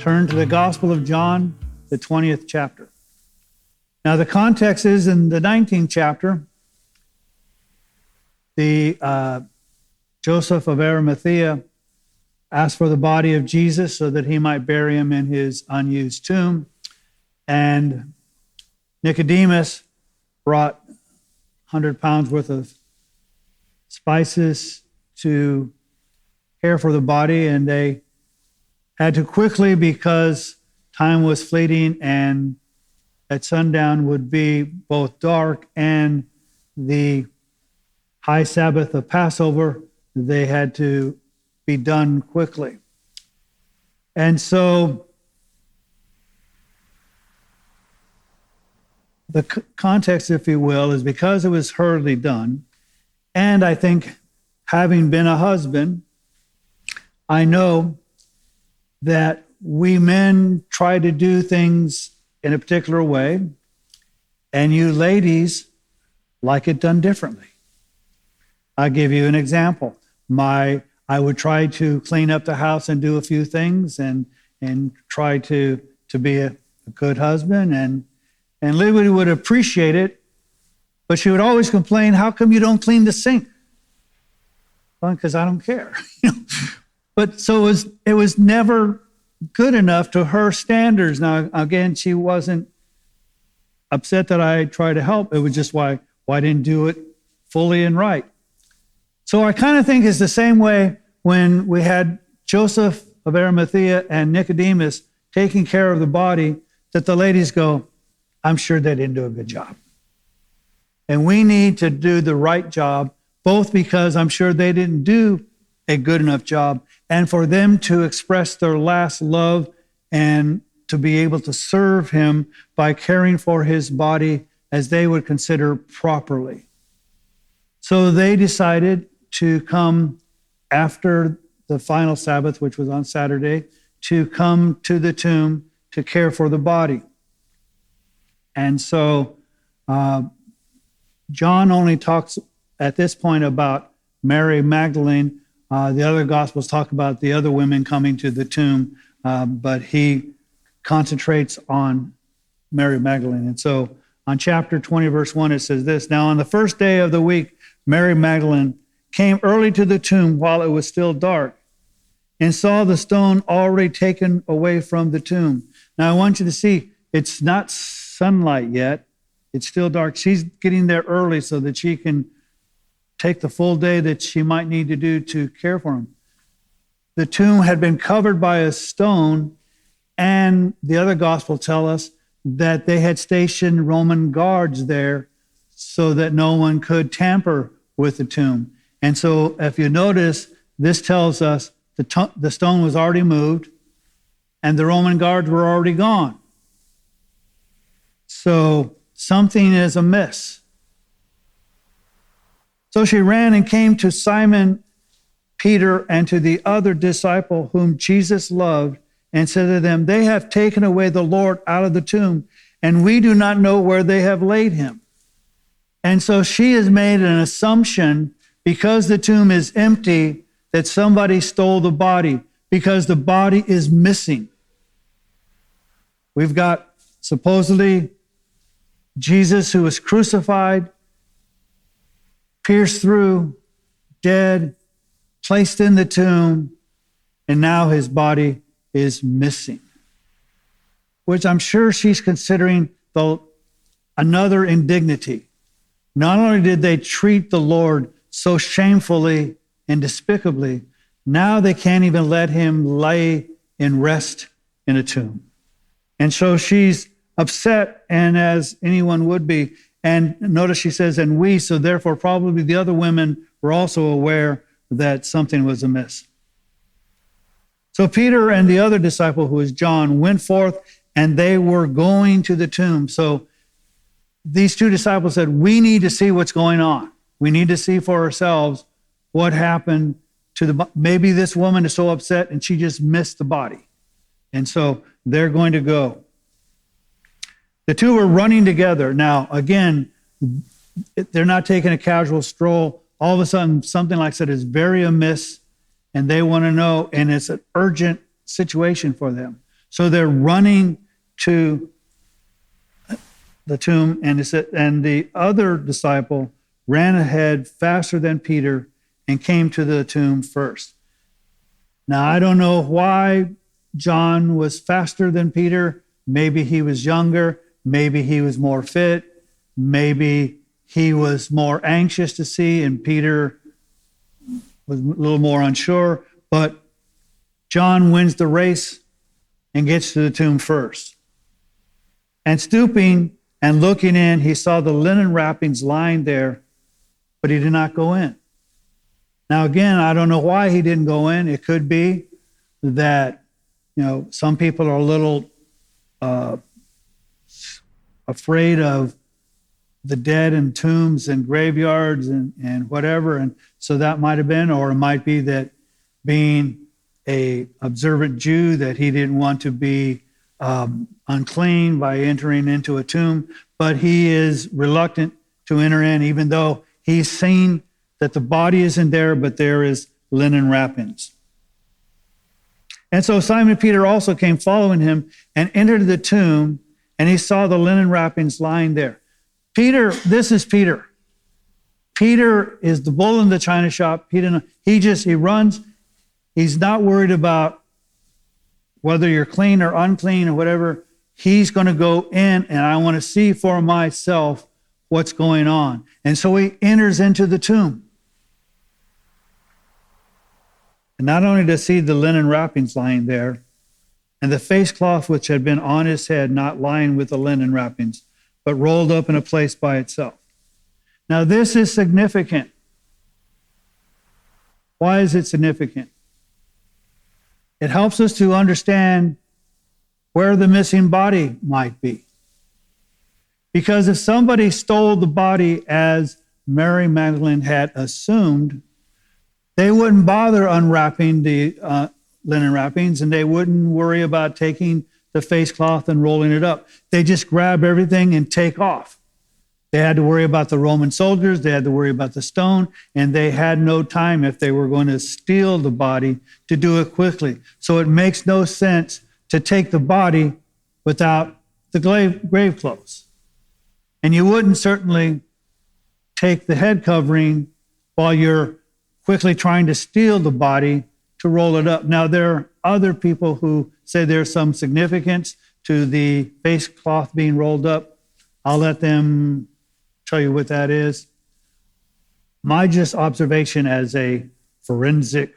Turn to the Gospel of John, the 20th chapter. Now, the context is in the 19th chapter. Joseph of Arimathea asked for the body of Jesus so that he might bury him in his unused tomb. And Nicodemus brought 100 pounds worth of spices to care for the body, and they had to quickly, because time was fleeting and at sundown would be both dark and the high Sabbath of Passover, they had to be done quickly. And so the context, if you will, is because it was hurriedly done. And I think, having been a husband, I know that we men try to do things in a particular way, and you ladies like it done differently. I'll give you an example. I would try to clean up the house and do a few things and try to be a good husband, and Liberty would appreciate it, but she would always complain, how come you don't clean the sink? Well, because I don't care. But so it was never good enough to her standards. Now, again, she wasn't upset that I tried to help. It was just why I didn't do it fully and right. So I kind of think it's the same way when we had Joseph of Arimathea and Nicodemus taking care of the body, that the ladies go, I'm sure they didn't do a good job. And we need to do the right job, both because I'm sure they didn't do a good enough job, and for them to express their last love and to be able to serve him by caring for his body as they would consider properly. So they decided to come after the final Sabbath, which was on Saturday, to come to the tomb to care for the body. And so John only talks at this point about Mary Magdalene. The other Gospels talk about the other women coming to the tomb, but he concentrates on Mary Magdalene. And so on chapter 20, verse 1, it says this, Now on the first day of the week, Mary Magdalene came early to the tomb while it was still dark and saw the stone already taken away from the tomb. Now I want you to see, it's not sunlight yet. It's still dark. She's getting there early so that she can take the full day that she might need to do to care for him. The tomb had been covered by a stone, and the other gospel tell us that they had stationed Roman guards there so that no one could tamper with the tomb. And so if you notice, this tells us the stone was already moved and the Roman guards were already gone. So something is amiss. So she ran and came to Simon Peter and to the other disciple whom Jesus loved, and said to them, They have taken away the Lord out of the tomb, and we do not know where they have laid him. And so she has made an assumption, because the tomb is empty, that somebody stole the body, because the body is missing. We've got supposedly Jesus, who was crucified, pierced through, dead, placed in the tomb, and now his body is missing. Which I'm sure she's considering another indignity. Not only did they treat the Lord so shamefully and despicably, now they can't even let him lay in rest in a tomb. And so she's upset, and as anyone would be. And notice she says, and we, so therefore probably the other women were also aware that something was amiss. So Peter and the other disciple, who is John, went forth, and they were going to the tomb. So these two disciples said, we need to see what's going on. We need to see for ourselves what happened to maybe this woman is so upset and she just missed the body. And so they're going to go. The two were running together. Now, again, they're not taking a casual stroll. All of a sudden, something like that is very amiss, and they want to know, and it's an urgent situation for them. So they're running to the tomb, and the other disciple ran ahead faster than Peter and came to the tomb first. Now, I don't know why John was faster than Peter. Maybe he was younger. Maybe he was more fit. Maybe he was more anxious to see, and Peter was a little more unsure. But John wins the race and gets to the tomb first. And stooping and looking in, he saw the linen wrappings lying there, but he did not go in. Now, again, I don't know why he didn't go in. It could be that, some people are a little afraid of the dead and tombs and graveyards and whatever. And so that might have been, or it might be that being a observant Jew, that he didn't want to be unclean by entering into a tomb, but he is reluctant to enter in, even though he's seen that the body isn't there, but there is linen wrappings. And so Simon Peter also came following him and entered the tomb, and he saw the linen wrappings lying there. Peter, this is Peter. Peter is the bull in the china shop. He runs. He's not worried about whether you're clean or unclean or whatever. He's going to go in, and I want to see for myself what's going on. And so he enters into the tomb. And not only does he see the linen wrappings lying there, and the face cloth which had been on his head not lying with the linen wrappings, but rolled up in a place by itself. Now, this is significant. Why is it significant? It helps us to understand where the missing body might be. Because if somebody stole the body as Mary Magdalene had assumed, they wouldn't bother unwrapping the linen wrappings, and they wouldn't worry about taking the face cloth and rolling it up. They just grab everything and take off. They had to worry about the Roman soldiers, they had to worry about the stone, and they had no time, if they were going to steal the body, to do it quickly. So it makes no sense to take the body without the grave clothes. And you wouldn't certainly take the head covering while you're quickly trying to steal the body to roll it up. Now, there are other people who say there's some significance to the face cloth being rolled up. I'll let them tell you what that is. My just observation as a forensic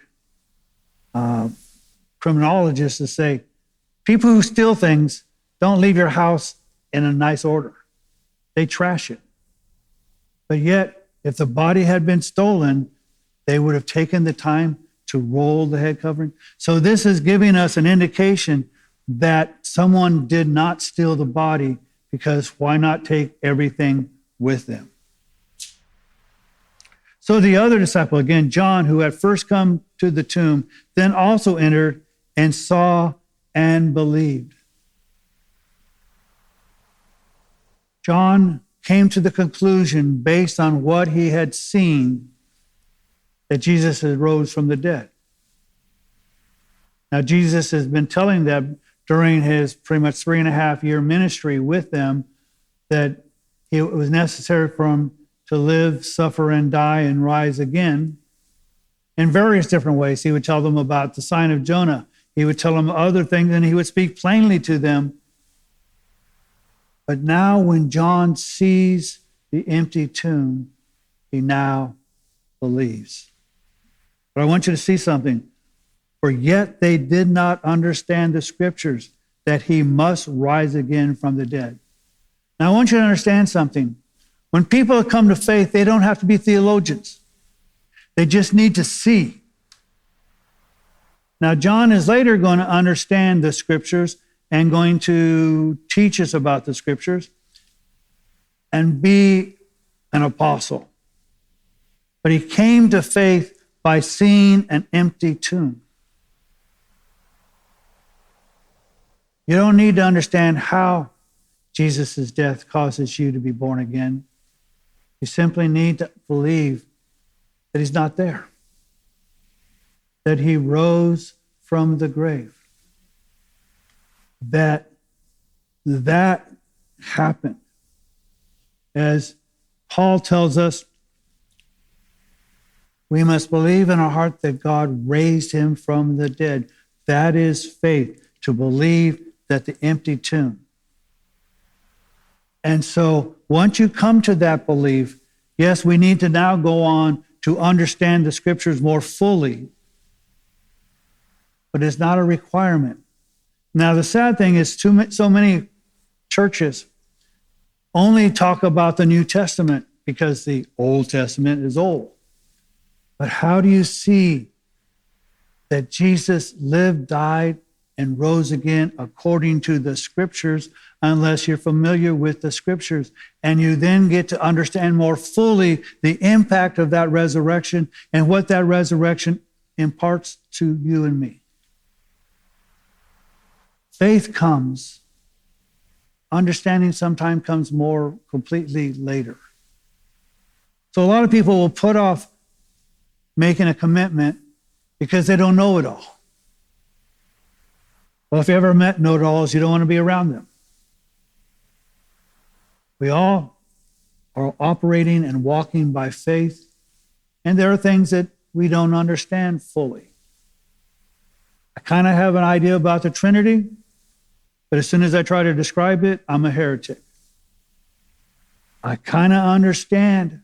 criminologist is say, people who steal things don't leave your house in a nice order. They trash it. But yet, if the body had been stolen, they would have taken the time to roll the head covering. So this is giving us an indication that someone did not steal the body, because why not take everything with them? So the other disciple, again, John, who had first come to the tomb, then also entered and saw and believed. John came to the conclusion, based on what he had seen, that Jesus had rose from the dead. Now, Jesus has been telling them during his pretty much 3.5-year ministry with them that it was necessary for him to live, suffer, and die, and rise again in various different ways. He would tell them about the sign of Jonah. He would tell them other things, and he would speak plainly to them. But now when John sees the empty tomb, he now believes. But I want you to see something. For yet they did not understand the scriptures, that he must rise again from the dead. Now I want you to understand something. When people come to faith, they don't have to be theologians. They just need to see. Now John is later going to understand the scriptures and going to teach us about the scriptures and be an apostle. But he came to faith by seeing an empty tomb. You don't need to understand how Jesus' death causes you to be born again. You simply need to believe that he's not there, that he rose from the grave. that happened. As Paul tells us, we must believe in our heart that God raised him from the dead. That is faith, to believe that the empty tomb. And so once you come to that belief, yes, we need to now go on to understand the scriptures more fully, but it's not a requirement. Now, the sad thing is so many churches only talk about the New Testament because the Old Testament is old. But how do you see that Jesus lived, died, and rose again according to the scriptures unless you're familiar with the scriptures? And you then get to understand more fully the impact of that resurrection and what that resurrection imparts to you and me. Faith comes. Understanding sometimes comes more completely later. So a lot of people will put off making a commitment because they don't know it all. Well, if you ever met know-it-alls, you don't want to be around them. We all are operating and walking by faith, and there are things that we don't understand fully. I kind of have an idea about the Trinity, but as soon as I try to describe it, I'm a heretic. I kind of understand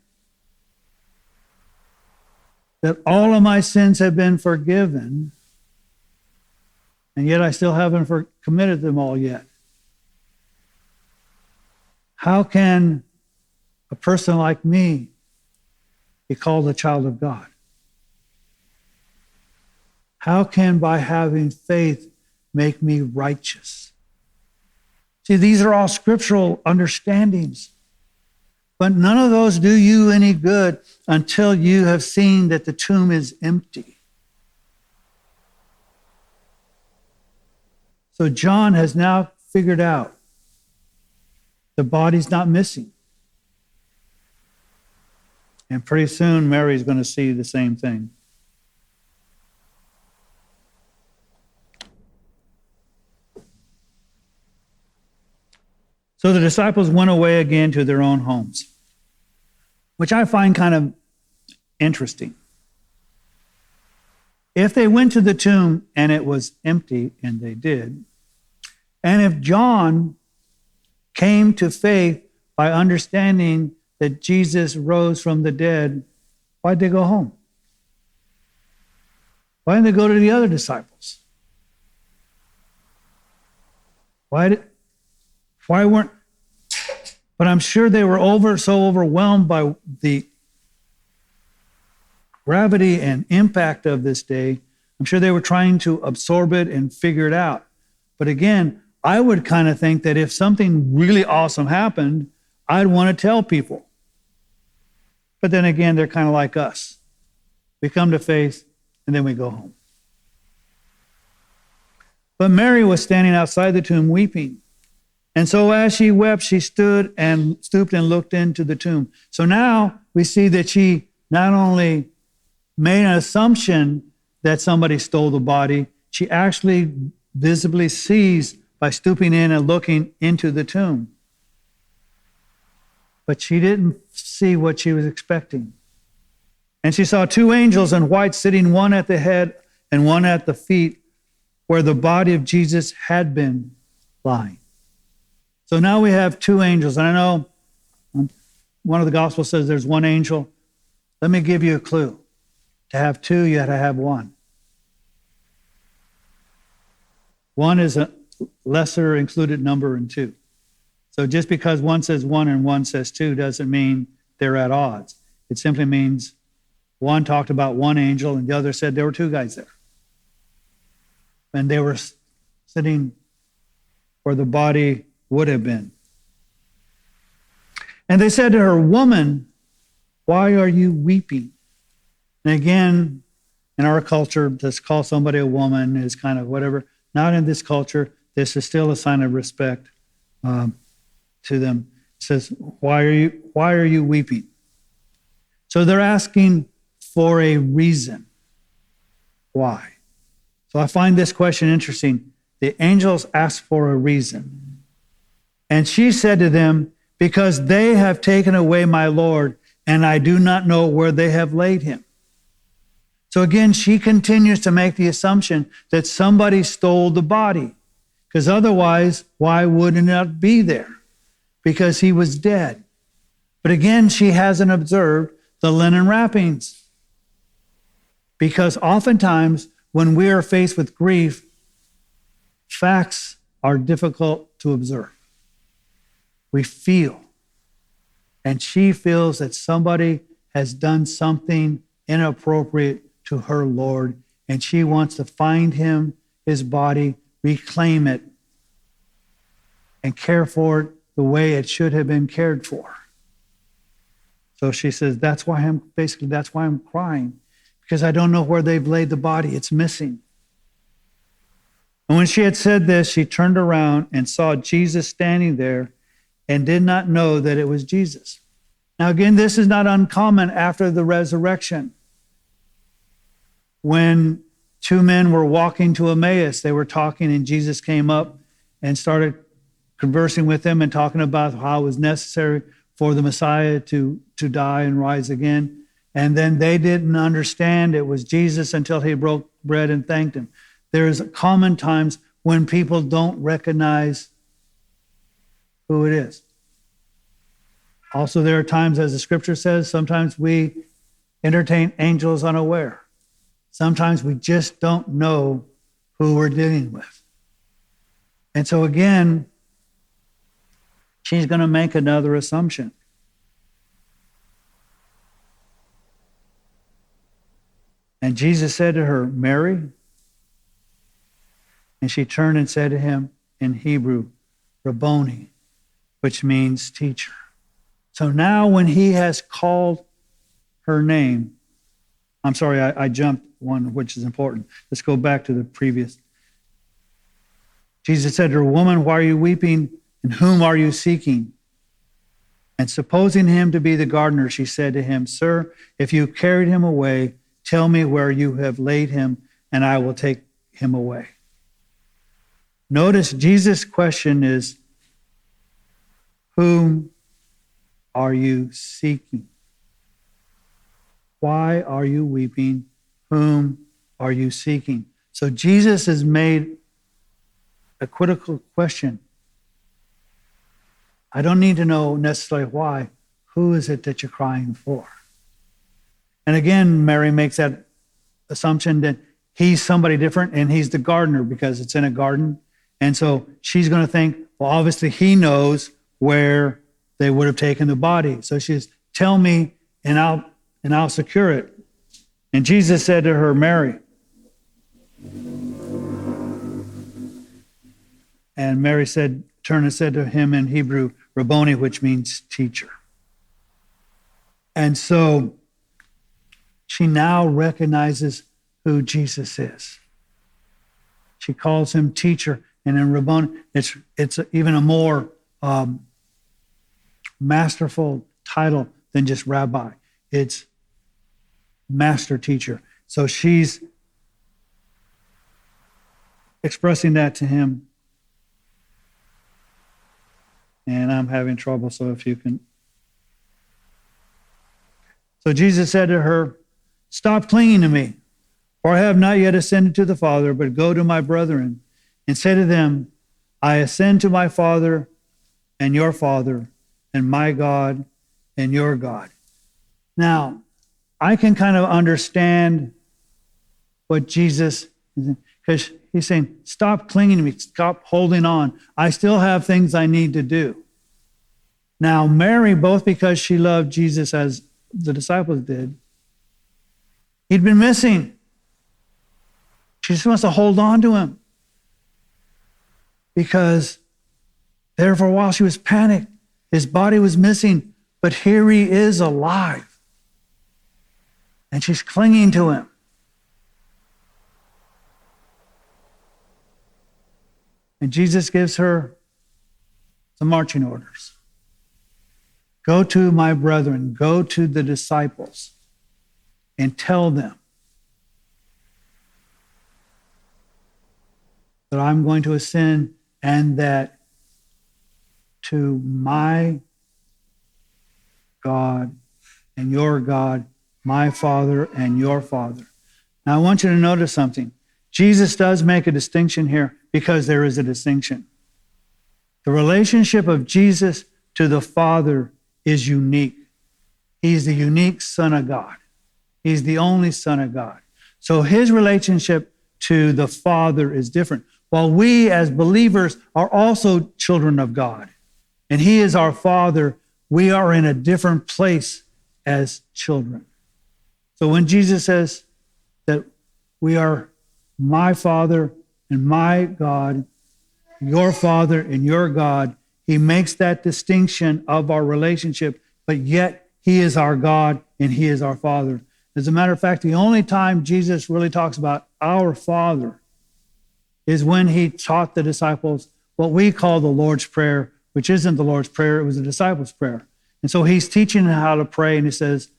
that all of my sins have been forgiven, and yet I still haven't committed them all yet. How can a person like me be called a child of God? How can by having faith make me righteous? See, these are all scriptural understandings, but none of those do you any good until you have seen that the tomb is empty. So John has now figured out the body's not missing. And pretty soon, Mary's going to see the same thing. So the disciples went away again to their own homes, which I find kind of interesting. If they went to the tomb and it was empty, and they did, and if John came to faith by understanding that Jesus rose from the dead, why'd they go home? Why didn't they go to the other disciples? Why weren't? But I'm sure they were so overwhelmed by the gravity and impact of this day. I'm sure they were trying to absorb it and figure it out. But again, I would kind of think that if something really awesome happened, I'd want to tell people. But then again, they're kind of like us. We come to faith and then we go home. But Mary was standing outside the tomb weeping. And so as she wept, she stood and stooped and looked into the tomb. So now we see that she not only made an assumption that somebody stole the body, she actually visibly sees by stooping in and looking into the tomb. But she didn't see what she was expecting. And she saw two angels in white sitting, one at the head and one at the feet, where the body of Jesus had been lying. So now we have two angels. And I know one of the Gospels says there's one angel. Let me give you a clue. To have two, you had to have one. One is a lesser included number in two. So just because one says one and one says two doesn't mean they're at odds. It simply means one talked about one angel and the other said there were two guys there. And they were sitting where the body would have been. And they said to her, "Woman, why are you weeping?" And again, in our culture, to call somebody a woman is kind of whatever. Not in this culture. This is still a sign of respect to them. It says, why are you weeping? So they're asking for a reason. Why? So I find this question interesting. the angels asked for a reason. And she said to them, because they have taken away my Lord, and I do not know where they have laid him. So again, she continues to make the assumption that somebody stole the body, because otherwise, why wouldn't it be there? Because he was dead. But again, she hasn't observed the linen wrappings. Because oftentimes, when we are faced with grief, facts are difficult to observe. We feel. And she feels that somebody has done something inappropriate to her Lord, and she wants to find him, his body, reclaim it, and care for it the way it should have been cared for. So she says, that's why I'm crying, because I don't know where they've laid the body. It's missing. And when she had said this, she turned around and saw Jesus standing there and did not know that it was Jesus. Now again, this is not uncommon after the resurrection. When two men were walking to Emmaus, they were talking, and Jesus came up and started conversing with them and talking about how it was necessary for the Messiah to die and rise again. And then they didn't understand it was Jesus until he broke bread and thanked him. There's common times when people don't recognize who it is. Also, there are times, as the scripture says, sometimes we entertain angels unaware. Sometimes we just don't know who we're dealing with. And so again, she's going to make another assumption. And Jesus said to her, Mary. And she turned and said to him in Hebrew, Rabboni, which means teacher. So now when he has called her name, I'm sorry, I jumped one, which is important. Let's go back to the previous. Jesus said to her, woman, why are you weeping, and whom are you seeking? And supposing him to be the gardener, she said to him, sir, if you carried him away, tell me where you have laid him, and I will take him away. Notice Jesus' question is, whom are you seeking? Why are you weeping? Whom are you seeking? So Jesus has made a critical question. I don't need to know necessarily why. Who is it that you're crying for? And again, Mary makes that assumption that he's somebody different and he's the gardener because it's in a garden. And so she's going to think, well, obviously he knows where they would have taken the body. So she says, tell me and I'll secure it. And Jesus said to her, Mary. And Mary turned and said to him in Hebrew, Rabboni, which means teacher. And so she now recognizes who Jesus is. She calls him teacher. And in Rabboni, it's even a more masterful title than just rabbi. It's master teacher. So she's expressing that to him. And I'm having trouble, so if you can. So Jesus said to her, stop clinging to me, for I have not yet ascended to the Father, but go to my brethren and say to them, I ascend to my Father and your Father, and my God and your God. Now, I can kind of understand what Jesus is, because he's saying, stop clinging to me, stop holding on. I still have things I need to do. Now, Mary, both because she loved Jesus as the disciples did, he'd been missing. She just wants to hold on to him. Because there for a while she was panicked. His body was missing, but here he is alive. And she's clinging to him. And Jesus gives her some marching orders. Go to my brethren, go to the disciples, and tell them that I'm going to ascend, and that to my God and your God, my Father and your Father. Now, I want you to notice something. Jesus does make a distinction here because there is a distinction. The relationship of Jesus to the Father is unique. He's the unique Son of God. He's the only Son of God. So his relationship to the Father is different. While we as believers are also children of God, and he is our Father, we are in a different place as children. So when Jesus says that we are my Father and my God, your Father and your God, he makes that distinction of our relationship, but yet he is our God and he is our Father. As a matter of fact, the only time Jesus really talks about our Father is when he taught the disciples what we call the Lord's Prayer, which isn't the Lord's Prayer, it was the disciples' prayer. And so he's teaching them how to pray, and he says,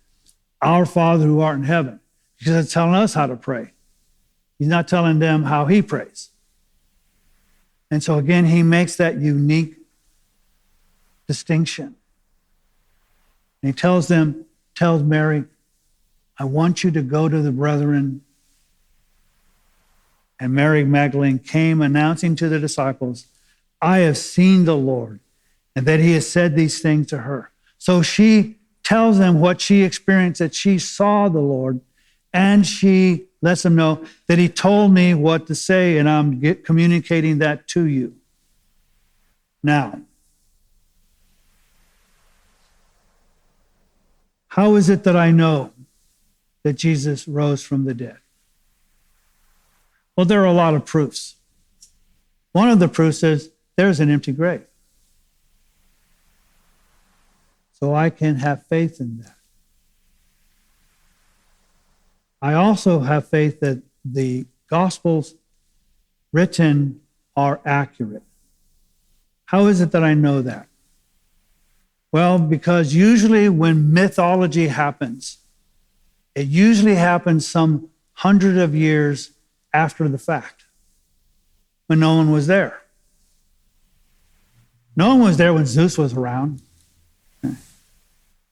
our Father who art in heaven, because it's telling us how to pray. He's not telling them how he prays. And so again, he makes that unique distinction. And he tells Mary, I want you to go to the brethren. And Mary Magdalene came announcing to the disciples, I have seen the Lord, and that he has said these things to her. So she tells them what she experienced, that she saw the Lord, and she lets them know that he told me what to say, and I'm communicating that to you. Now, how is it that I know that Jesus rose from the dead? Well, there are a lot of proofs. One of the proofs is there's an empty grave. So I can have faith in that. I also have faith that the Gospels written are accurate. How is it that I know that? Well, because usually when mythology happens, it usually happens some hundred of years after the fact, when no one was there. No one was there when Zeus was around.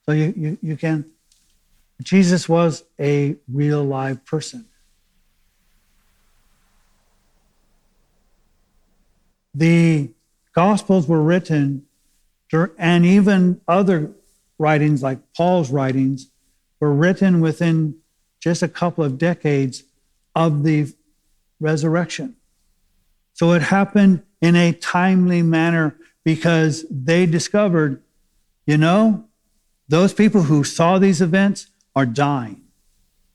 So you can, Jesus was a real live person. The Gospels were written, and even other writings like Paul's writings were written within just a couple of decades of the resurrection. So it happened in a timely manner because they discovered, those people who saw these events are dying.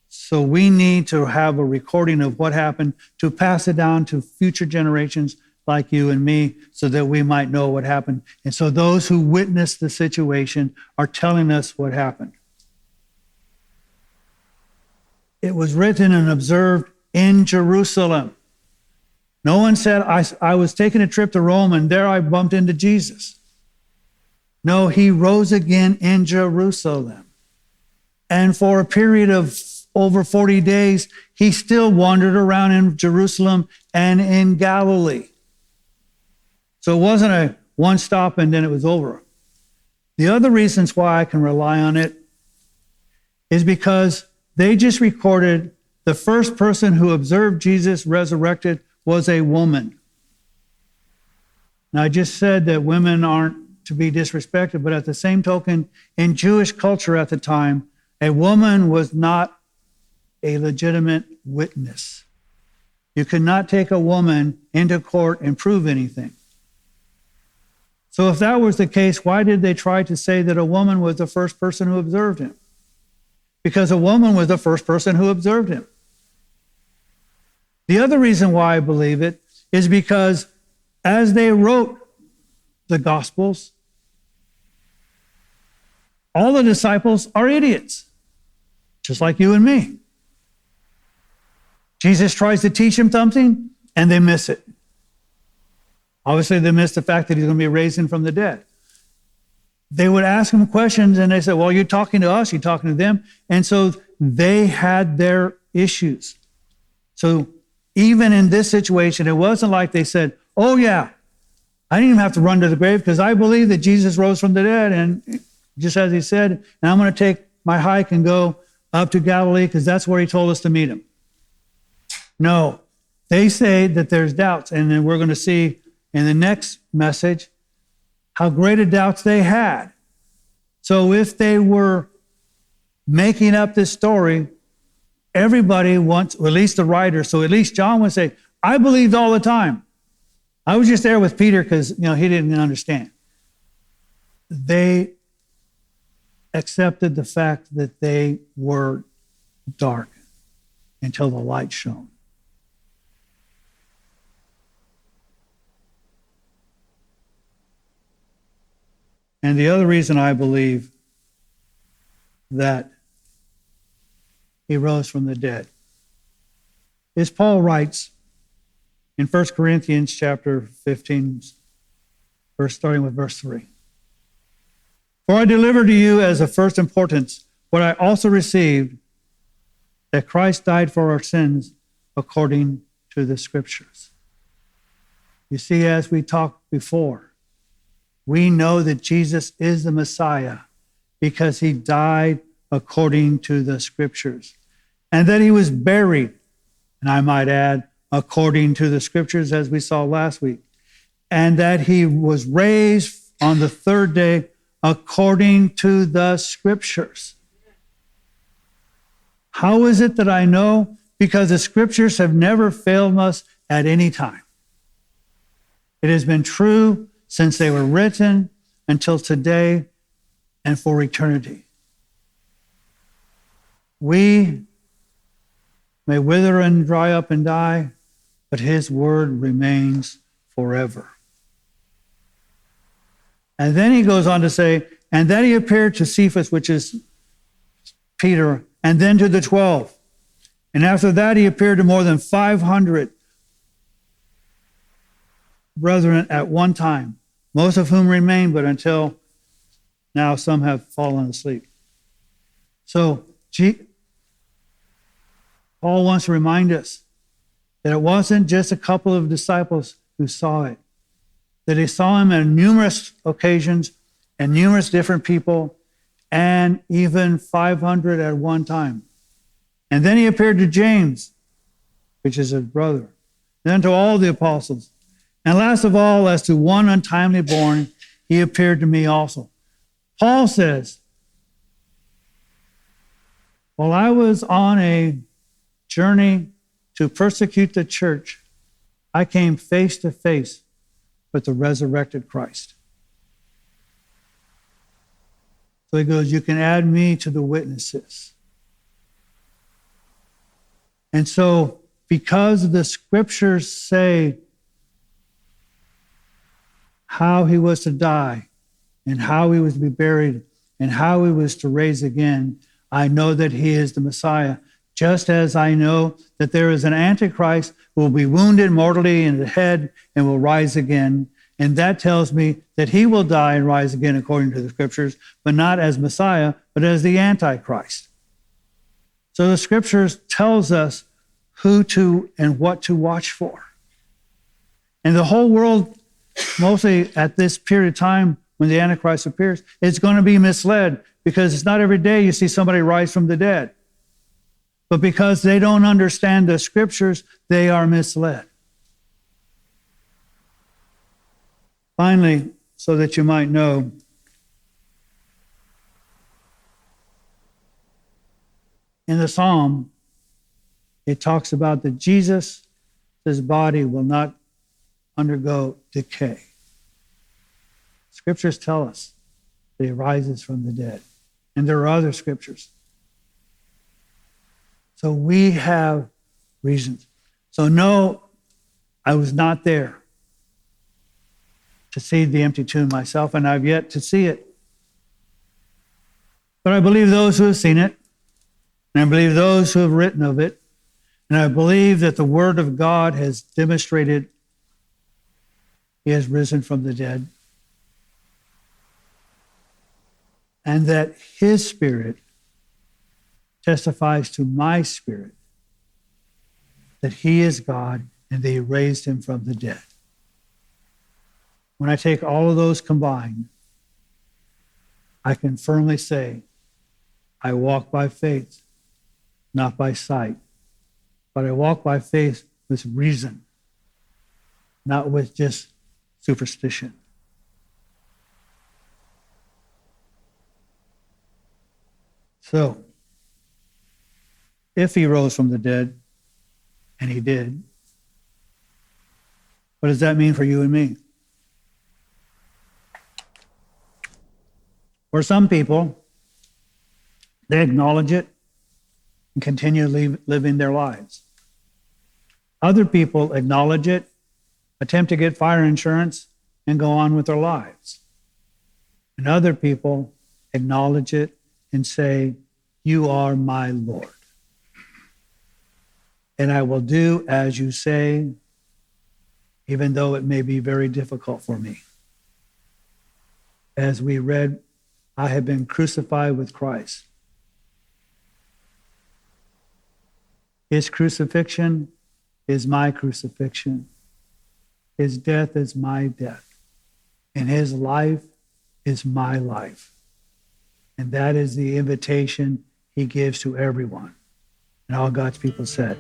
So we need to have a recording of what happened to pass it down to future generations like you and me so that we might know what happened. And so those who witnessed the situation are telling us what happened. It was written and observed in Jerusalem. No one said, I was taking a trip to Rome and there I bumped into Jesus. No, he rose again in Jerusalem. And for a period of over 40 days, he still wandered around in Jerusalem and in Galilee. So it wasn't a one stop and then it was over. The other reasons why I can rely on it is because they just recorded the first person who observed Jesus resurrected was a woman. Now, I just said that women aren't to be disrespected, but at the same token, in Jewish culture at the time, a woman was not a legitimate witness. You could not take a woman into court and prove anything. So if that was the case, why did they try to say that a woman was the first person who observed him? Because a woman was the first person who observed him. The other reason why I believe it is because as they wrote the Gospels, all the disciples are idiots, just like you and me. Jesus tries to teach them something, and they miss it. Obviously, they miss the fact that he's going to be raised from the dead. They would ask him questions, and they said, well, you're talking to us, you're talking to them. And so they had their issues. So even in this situation, it wasn't like they said, oh yeah, I didn't even have to run to the grave because I believe that Jesus rose from the dead. And just as he said, and I'm going to take my hike and go up to Galilee because that's where he told us to meet him. No, they say that there's doubts. And then we're going to see in the next message how great a doubts they had. So if they were making up this story, everybody wants, or at least the writer, so at least John would say, I believed all the time. I was just there with Peter because, he didn't understand. They accepted the fact that they were dark until the light shone. And the other reason I believe that he rose from the dead is Paul writes in 1 Corinthians chapter 15, starting with verse 3. For I delivered to you as of first importance what I also received, that Christ died for our sins according to the Scriptures. You see, as we talked before, we know that Jesus is the Messiah because he died according to the Scriptures, and that he was buried, and I might add, according to the Scriptures, as we saw last week, and that he was raised on the third day according to the Scriptures. How is it that I know? Because the Scriptures have never failed us at any time. It has been true since they were written until today and for eternity. We may wither and dry up and die, but his word remains forever. And then he goes on to say, and then he appeared to Cephas, which is Peter, and then to the 12. And after that, he appeared to more than 500 brethren at one time, most of whom remain, but until now some have fallen asleep. So Paul wants to remind us that it wasn't just a couple of disciples who saw it, that he saw him on numerous occasions and numerous different people, and even 500 at one time. And then he appeared to James, which is his brother, then to all the apostles. And last of all, as to one untimely born, he appeared to me also. Paul says, while I was on a journey to persecute the church, I came face to face with the resurrected Christ. So he goes, you can add me to the witnesses. And so, because the Scriptures say how he was to die and how he was to be buried and how he was to raise again, I know that he is the Messiah, just as I know that there is an Antichrist who will be wounded mortally in the head and will rise again. And that tells me that he will die and rise again according to the Scriptures, but not as Messiah, but as the Antichrist. So the Scriptures tells us who to and what to watch for. And the whole world, mostly at this period of time when the Antichrist appears, it's going to be misled because it's not every day you see somebody rise from the dead. But because they don't understand the Scriptures, they are misled. Finally, so that you might know, in the Psalm, it talks about that Jesus, his body will not undergo decay. Scriptures tell us that he rises from the dead. And there are other scriptures. So we have reasons. So no, I was not there to see the empty tomb myself, and I've yet to see it. But I believe those who have seen it, and I believe those who have written of it, and I believe that the Word of God has demonstrated he has risen from the dead, and that his Spirit testifies to my spirit that he is God and that he raised him from the dead. When I take all of those combined, I can firmly say, I walk by faith, not by sight, but I walk by faith with reason, not with just superstition. So, if he rose from the dead, and he did, what does that mean for you and me? For some people, they acknowledge it and continue living their lives. Other people acknowledge it, attempt to get fire insurance, and go on with their lives. And other people acknowledge it and say, you are my Lord. And I will do as you say, even though it may be very difficult for me. As we read, I have been crucified with Christ. His crucifixion is my crucifixion. His death is my death. And his life is my life. And that is the invitation he gives to everyone. And all God's people said.